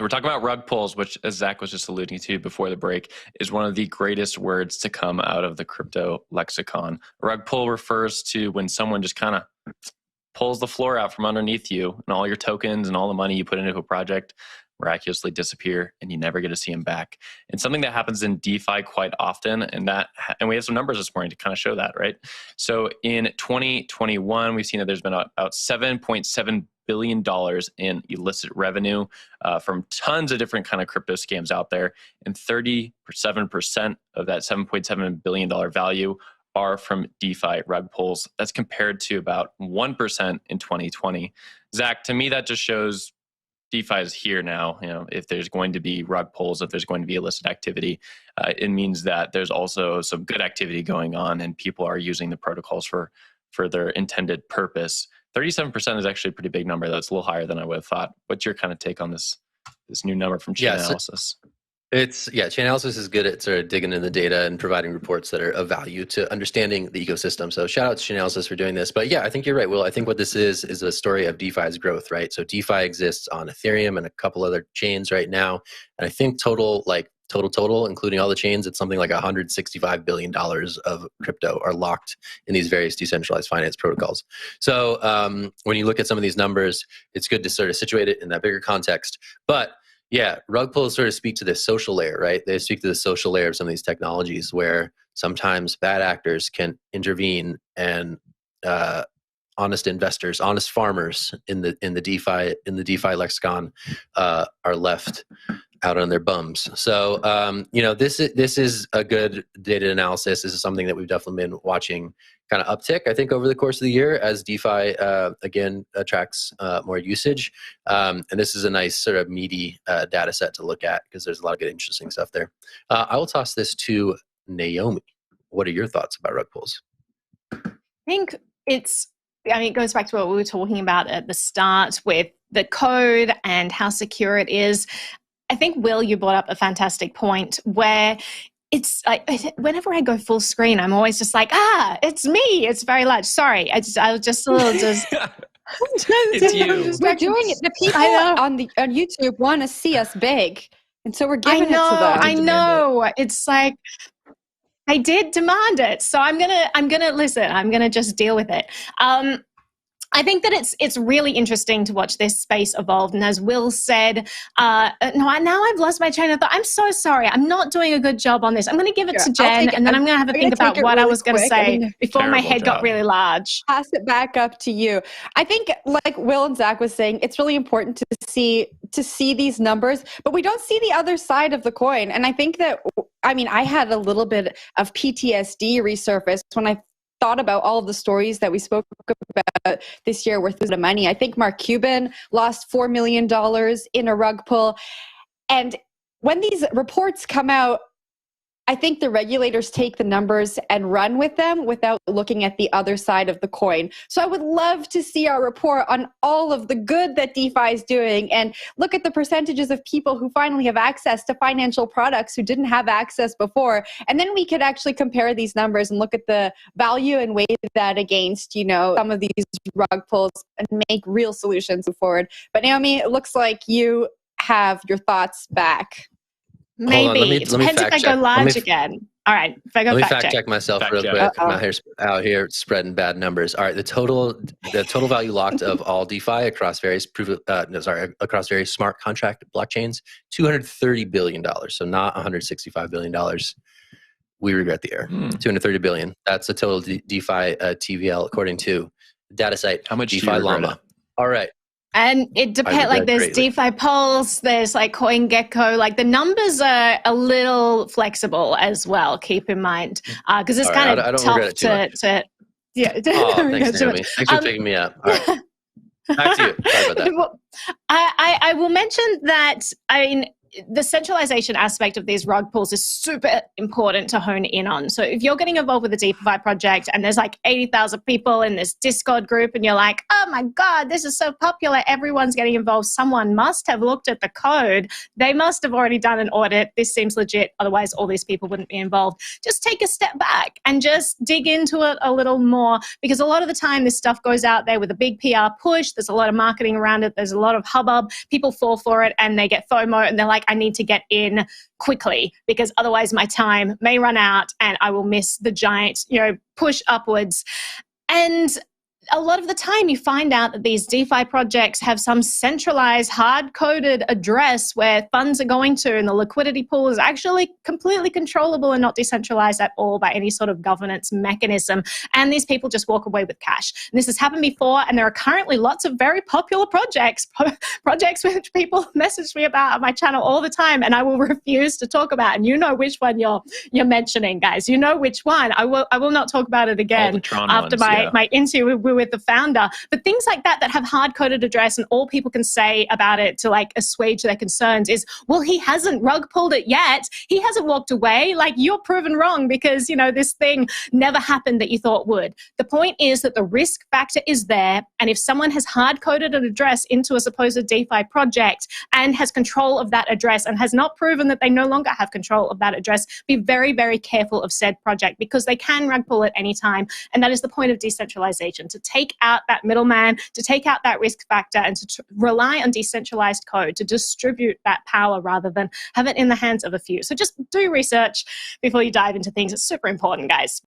So we're talking about rug pulls, which, as Zach was just alluding to before the break, is one of the greatest words to come out of the crypto lexicon. A rug pull refers to when someone just kind of pulls the floor out from underneath you, and all your tokens and all the money you put into a project miraculously disappear, and you never get to see them back. And something that happens in DeFi quite often, and we have some numbers this morning to kind of show that, right? So in 2021, we've seen that there's been about $7.7 billion in illicit revenue from tons of different kind of crypto scams out there, and 37% of that $7.7 billion value are from DeFi rug pulls. That's compared to about 1% in 2020. Zach, to me, that just shows DeFi is here now. If there's going to be rug pulls, if there's going to be illicit activity, it means that there's also some good activity going on, and people are using the protocols for their intended purpose. 37% is actually a pretty big number. That's a little higher than I would have thought. What's your kind of take on this new number from Chainalysis? Chainalysis is good at sort of digging in the data and providing reports that are of value to understanding the ecosystem. So shout out to Chainalysis for doing this. But yeah, I think you're right, Will. I think what this is a story of DeFi's growth, right? So DeFi exists on Ethereum and a couple other chains right now. And I think total, including all the chains, it's something like $165 billion of crypto are locked in these various decentralized finance protocols. So when you look at some of these numbers, it's good to sort of situate it in that bigger context. But yeah, rug pulls sort of speak to this social layer, right? They speak to the social layer of some of these technologies where sometimes bad actors can intervene, and honest investors, honest farmers in the DeFi lexicon are left out on their bums. So this is a good data analysis. This is something that we've definitely been watching kind of uptick, I think, over the course of the year as DeFi again attracts more usage. And this is a nice sort of meaty data set to look at because there's a lot of good interesting stuff there. I will toss this to Naomi. What are your thoughts about rug pulls? I think it goes back to what we were talking about at the start with the code and how secure it is. I think, Will, you brought up a fantastic point where it's like whenever I go full screen, I'm always just like, it's me. It's very large. Sorry, I was just a little just. It's you. We're doing it. The people on YouTube want to see us big, and so we're giving it to them. I know. It's like I did demand it, so I'm gonna listen. I'm gonna just deal with it. I think that it's really interesting to watch this space evolve. And as Will said, now I've lost my train of thought. I'm so sorry. I'm not doing a good job on this. I'm going to give it to Jen, and then I'm going to have a think about what I was going to say before my head got really large. Pass it back up to you. I think, like Will and Zach was saying, it's really important to see these numbers, but we don't see the other side of the coin. And I think that, I had a little bit of PTSD resurface when I thought about all of the stories that we spoke about this year worth of money. I think Mark Cuban lost $4 million in a rug pull. And when these reports come out, I think the regulators take the numbers and run with them without looking at the other side of the coin. So I would love to see our report on all of the good that DeFi is doing and look at the percentages of people who finally have access to financial products who didn't have access before. And then we could actually compare these numbers and look at the value and weigh that against, some of these rug pulls and make real solutions forward. But Naomi, it looks like you have your thoughts back. Maybe. It depends if I go large again. All right. If I go let me fact check myself real quick. I'm out here spreading bad numbers. All right. The total value locked of all DeFi across various across various smart contract blockchains, $230 billion. So not $165 billion. We regret the error. $230 billion. That's the total DeFi TVL according to data site. How much DeFi Llama? All right. And it depends, like there's DeFi polls, there's like CoinGecko, like the numbers are a little flexible as well, keep in mind. Because it's kind of tough to yeah. Oh, thanks, Naomi. Thanks for picking me up. All right. Back to you. Sorry about that. I will mention that, the centralization aspect of these rug pulls is super important to hone in on. So if you're getting involved with a DeFi project and there's like 80,000 people in this Discord group and you're like, oh my God, this is so popular, everyone's getting involved, someone must have looked at the code. They must have already done an audit. This seems legit. Otherwise, all these people wouldn't be involved. Just take a step back and just dig into it a little more, because a lot of the time this stuff goes out there with a big PR push. There's a lot of marketing around it. There's a lot of hubbub. People fall for it and they get FOMO and they're like, I need to get in quickly because otherwise my time may run out and I will miss the giant, push upwards. And a lot of the time you find out that these DeFi projects have some centralized, hard-coded address where funds are going to, and the liquidity pool is actually completely controllable and not decentralized at all by any sort of governance mechanism. And these people just walk away with cash. And this has happened before, and there are currently lots of very popular projects which people message me about on my channel all the time, and I will refuse to talk about. And you know which one you're mentioning, guys. You know which one. I will not talk about it again after my interview with the founder. But things like that have hard-coded address, and all people can say about it to like assuage their concerns is, well, he hasn't rug pulled it yet. He hasn't walked away. Like, you're proven wrong because, this thing never happened that you thought would. The point is that the risk factor is there. And if someone has hard-coded an address into a supposed DeFi project and has control of that address and has not proven that they no longer have control of that address, be very, very careful of said project, because they can rug pull at any time. And that is the point of decentralization, to take out that middleman, to take out that risk factor, and to rely on decentralized code to distribute that power rather than have it in the hands of a few. So just do research before you dive into things. It's super important, guys.